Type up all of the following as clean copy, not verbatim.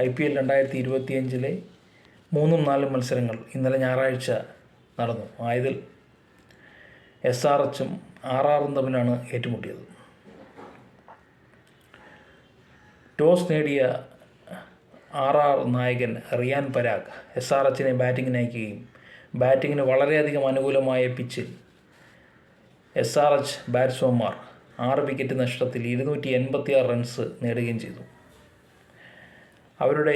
IPL 2025 മൂന്നും നാലും മത്സരങ്ങൾ ഇന്നലെ ഞായറാഴ്ച നടന്നു. ആയതിൽ SRHും RRും തമ്മിലാണ് ഏറ്റുമുട്ടിയത്. ടോസ് നേടിയ RR നായകൻ റിയാൻ പരാഗ് SRHനെ ബാറ്റിങ്ങിന് അയക്കുകയും ബാറ്റിങ്ങിന് വളരെയധികം അനുകൂലമായ പിച്ചിൽ SRH ബാറ്റ്സ്മാൻമാർ 6 വിക്കറ്റ് നഷ്ടത്തിൽ 286 റൺസ് നേടുകയും ചെയ്തു. അവരുടെ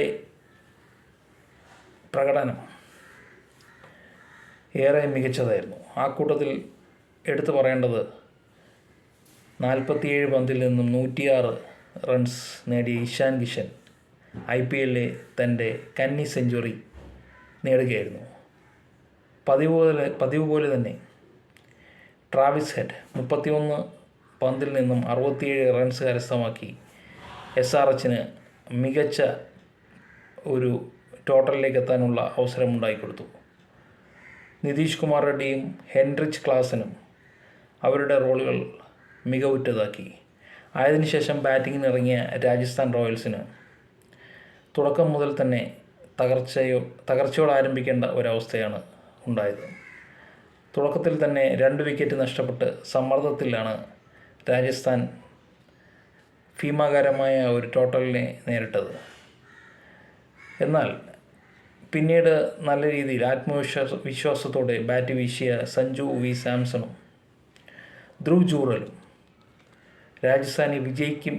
പ്രകടനം ഏറെ മികച്ചതായിരുന്നു. ആ കൂട്ടത്തിൽ എടുത്തു പറയേണ്ടത് 47 പന്തിൽ നിന്നും 106 റൺസ് നേടിയ ഇഷാൻ കിഷൻ IPLലെ തൻ്റെ കന്നി സെഞ്ചുറി നേടുകയായിരുന്നു. പതിവ് പോലെ തന്നെ ട്രാവിസ് ഹെഡ് 31 പന്തിൽ നിന്നും 67 റൺസ് കരസ്ഥമാക്കി SRHന് മികച്ച ഒരു ടോട്ടലിലേക്ക് എത്താനുള്ള അവസരമുണ്ടായിക്കൊടുത്തു. നിതീഷ് കുമാർ റെഡ്ഡിയും ഹെൻറിച്ച് ക്ലാസനും അവരുടെ റോളുകൾ മികവുറ്റതാക്കി. ആയതിനുശേഷം ബാറ്റിങ്ങിനിറങ്ങിയ രാജസ്ഥാൻ റോയൽസിന് തുടക്കം മുതൽ തന്നെ തകർച്ചയോട് ആരംഭിക്കേണ്ട ഒരവസ്ഥയാണ് ഉണ്ടായത്. തുടക്കത്തിൽ തന്നെ 2 വിക്കറ്റ് നഷ്ടപ്പെട്ട് സമ്മർദ്ദത്തിലാണ് രാജസ്ഥാൻ ഭീമാകാരമായ ഒരു ടോട്ടലിനെ നേരിട്ടത്. എന്നാൽ പിന്നീട് നല്ല രീതിയിൽ വിശ്വാസത്തോടെ ബാറ്റ് വീശിയ സഞ്ജു വി സാംസണും ധ്രുവ് ജൂറലും രാജസ്ഥാനെ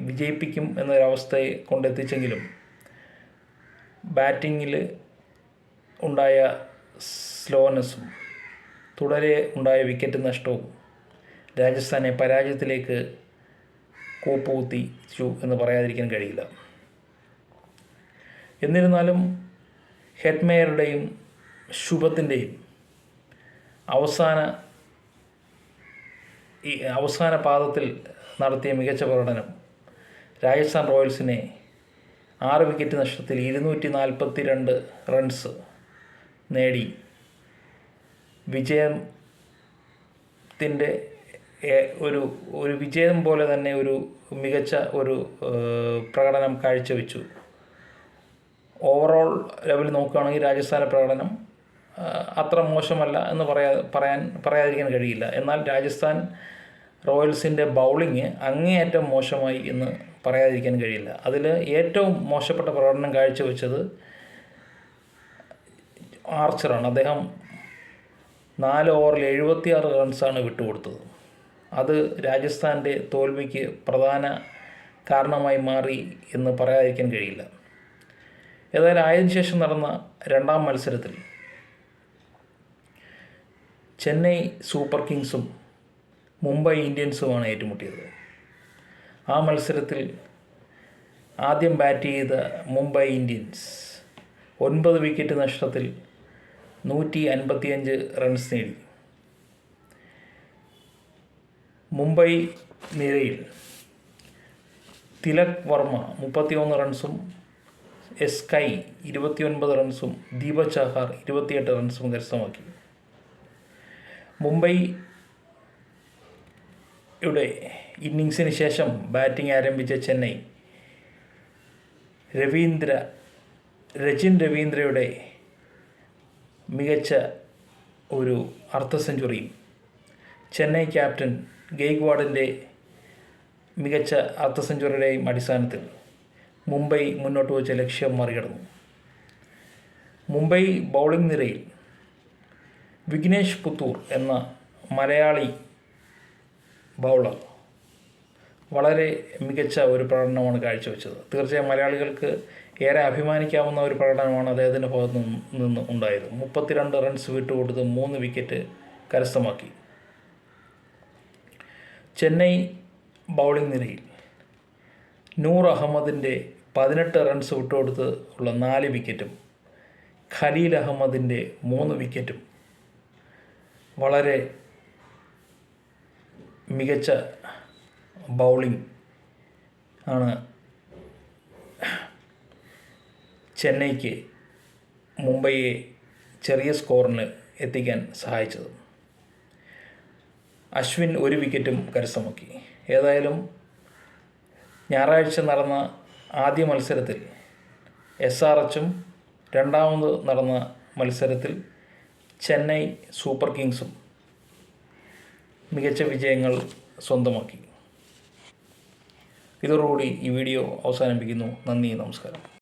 വിജയിപ്പിക്കും എന്നൊരവസ്ഥയെ കൊണ്ടെത്തിച്ചെങ്കിലും ബാറ്റിങ്ങിൽ ഉണ്ടായ സ്ലോനെസ്സും തുടരെ ഉണ്ടായ വിക്കറ്റ് നഷ്ടവും രാജസ്ഥാനെ പരാജയത്തിലേക്ക് കൂപ്പുകുത്തിച്ചു എന്ന് പറയാതിരിക്കാൻ കഴിയില്ല. എന്നിരുന്നാലും ഹെറ്റ്മേയറുടെയും ശുഭത്തിൻ്റെയും അവസാന പാദത്തിൽ നടത്തിയ മികച്ച പ്രകടനം രാജസ്ഥാൻ റോയൽസിനെ 6 വിക്കറ്റ് നഷ്ടത്തിൽ 242 റൺസ് നേടി വിജയത്തിൻ്റെ ഒരു വിജയം പോലെ തന്നെ ഒരു മികച്ച ഒരു പ്രകടനം കാഴ്ചവെച്ചു. ഓവറോൾ ലെവൽ നോക്കുകയാണെങ്കിൽ രാജസ്ഥാൻ്റെ പ്രകടനം അത്ര മോശമല്ല എന്ന് പറയാതിരിക്കാൻ കഴിയില്ല. എന്നാൽ രാജസ്ഥാൻ റോയൽസിൻ്റെ ബൗളിങ് അങ്ങേയറ്റം മോശമായി എന്ന് പറയാതിരിക്കാൻ കഴിയില്ല. അതിൽ ഏറ്റവും മോശപ്പെട്ട പ്രകടനം കാഴ്ചവെച്ചത് ആർച്ചറാണ്. അദ്ദേഹം 4 ഓവറിൽ 76 റൺസാണ് വിട്ടുകൊടുത്തത്. അത് രാജസ്ഥാൻ്റെ തോൽവിക്ക് പ്രധാന കാരണമായി മാറി എന്ന് പറയാതിരിക്കാൻ കഴിയില്ല. ഏതായാലും ആയതിനുശേഷം നടന്ന രണ്ടാം മത്സരത്തിൽ ചെന്നൈ സൂപ്പർ കിങ്സും മുംബൈ ഇന്ത്യൻസുമാണ് ഏറ്റുമുട്ടിയത്. ആ മത്സരത്തിൽ ആദ്യം ബാറ്റ് ചെയ്ത മുംബൈ ഇന്ത്യൻസ് 9 വിക്കറ്റ് നഷ്ടത്തിൽ 155 റൺസ് നേടി. മുംബൈ നിരയിൽ തിലക് വർമ്മ 31 റൺസും എസ്കൈ 29 റൺസും ദീപക് ചഹാർ 28 റൺസും കരസ്ഥമാക്കി. മുംബൈയുടെ ഇന്നിങ്സിന് ശേഷം ബാറ്റിംഗ് ആരംഭിച്ച ചെന്നൈ രചിൻ രവീന്ദ്രയുടെ മികച്ച ഒരു അർദ്ധ സെഞ്ചുറിയും ചെന്നൈ ക്യാപ്റ്റൻ ഗെയ്ക്വാഡിൻ്റെ മികച്ച അർദ്ധ സെഞ്ചുറിയുടെയും അടിസ്ഥാനത്തിൽ മുംബൈ മുന്നോട്ട് വച്ച ലക്ഷ്യം മറികടന്നു. മുംബൈ ബൗളിംഗ് നിരയിൽ വിഘ്നേഷ് പുത്തൂർ എന്ന മലയാളി ബൗളർ വളരെ മികച്ച ഒരു പ്രകടനമാണ് കാഴ്ചവെച്ചത്. തീർച്ചയായും മലയാളികൾക്ക് ഏറെ അഭിമാനിക്കാവുന്ന ഒരു പ്രകടനമാണ് അദ്ദേഹത്തിൻ്റെ ഭാഗത്തു നിന്ന് ഉണ്ടായത്. 32 റൺസ് വിട്ടുകൊടുത്ത് 3 വിക്കറ്റ് കരസ്ഥമാക്കി. ചെന്നൈ ബൗളിംഗ് നിരയിൽ നൂർ അഹമ്മദിൻ്റെ 18 റൺസ് വിട്ടുകൊടുത്ത് ഉള്ള 4 വിക്കറ്റും ഖലീൽ അഹമ്മദിൻ്റെ 3 വിക്കറ്റും വളരെ മികച്ച ബൗളിംഗ് ആണ് ചെന്നൈക്ക് മുംബൈയെ ചെറിയ സ്കോറിന് എത്തിക്കാൻ സഹായിച്ചത്. അശ്വിൻ 1 വിക്കറ്റും കരസ്ഥമാക്കി. ഏതായാലും ഞായറാഴ്ച നടന്ന ആദ്യ മത്സരത്തിൽ SRHും രണ്ടാമത് നടന്ന മത്സരത്തിൽ ചെന്നൈ സൂപ്പർ കിങ്സും മികച്ച വിജയങ്ങൾ സ്വന്തമാക്കി. ഇതോടുകൂടി ഈ വീഡിയോ അവസാനിപ്പിക്കുന്നു. നന്ദി, നമസ്കാരം.